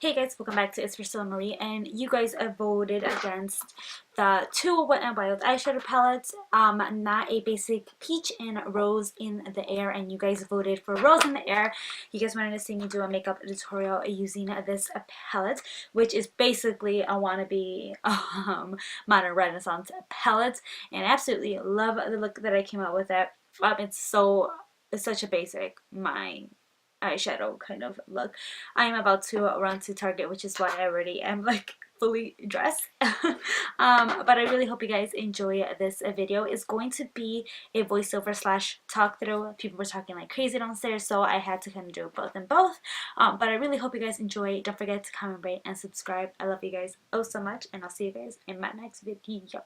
Hey guys, welcome back to itsPriscillaMarie, and you guys voted against the two Wet n Wild eyeshadow palettes, not a basic peach and rose in the air, and you guys voted for rose in the air. You guys wanted to see me do a makeup tutorial using this palette, which is basically a wannabe modern renaissance palette, and I absolutely love the look that I came out with it. It's such a basic eyeshadow kind of look. I am about to run to Target, which is why I already am like fully dressed. But I really hope you guys enjoy this video. It's going to be a voiceover slash talk through. People were talking like crazy downstairs, so I had to kind of do both and both. But I really hope you guys enjoy. Don't forget to comment, rate, and subscribe. I love you guys oh so much, and I'll see you guys in my next video.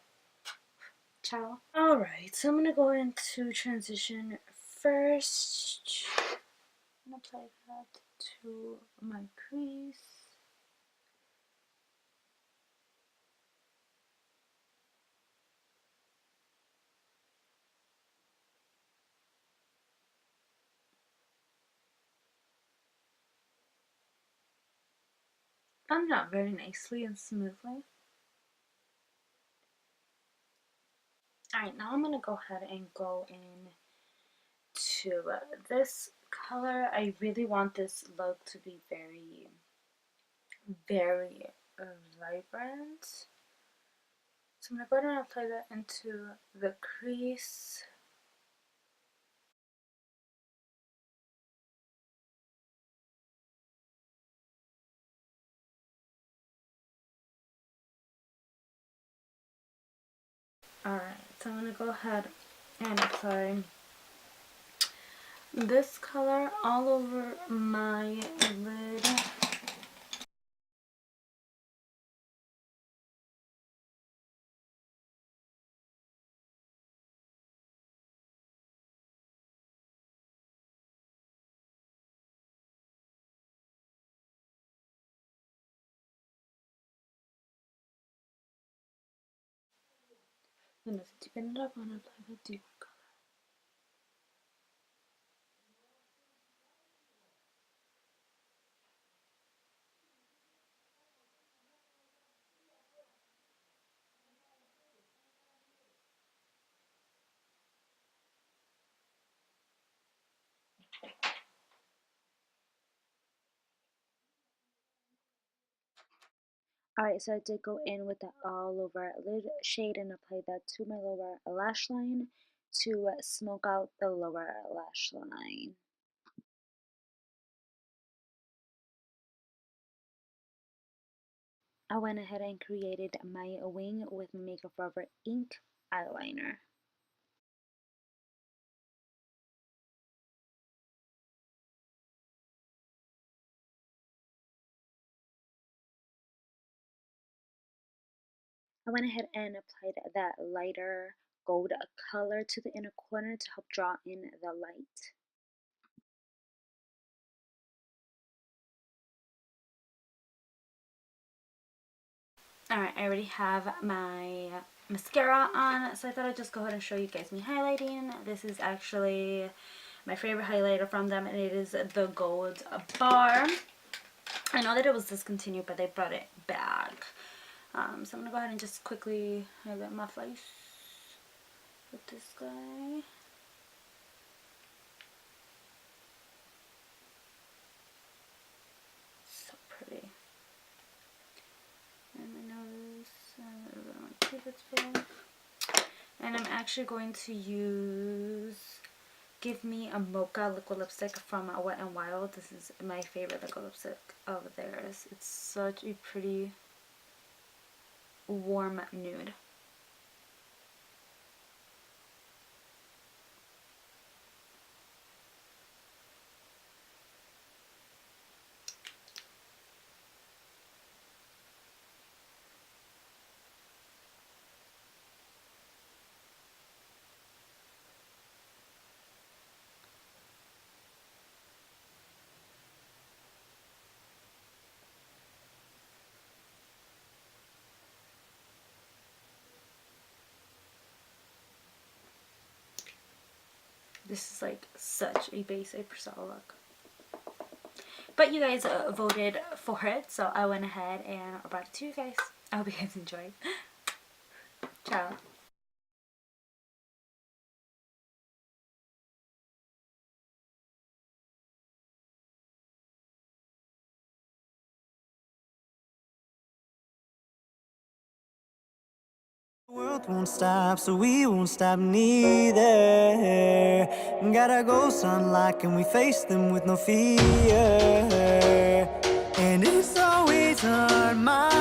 Ciao. Alright, so I'm gonna go into transition first. I'm gonna apply that to my crease. And not very nicely and smoothly. Alright, now I'm gonna go ahead and go in to this color. I really want this look to be very, very vibrant. So I'm gonna go ahead and apply that into the crease. Alright, so I'm gonna go ahead and apply this color all over my lid. And to deepen it up, I'm gonna apply the deeper color. Alright, so I did go in with the all over lid shade and apply that to my lower lash line to smoke out the lower lash line. I went ahead and created my wing with my Makeup Forever ink eyeliner. I went ahead and applied that lighter gold color to the inner corner to help draw in the light. Alright, I already have my mascara on, so I thought I'd just go ahead and show you guys me highlighting. This is actually my favorite highlighter from them, and it is the Gold Bar. I know that it was discontinued, but they brought it back. So I'm going to go ahead and just quickly highlight my face with this guy. So pretty. And my nose, my cupid's bow. And I'm actually going to use Give Me a Mocha liquid lipstick from Wet n Wild. This is my favorite liquid lipstick of theirs. It's such a pretty warm nude. This is like such a basic Priscilla look. But you guys voted for it, so I went ahead and brought it to you guys. I hope you guys enjoyed. Ciao. The world won't stop, so we won't stop neither. Gotta go sunlight, and we face them with no fear. And it's always on my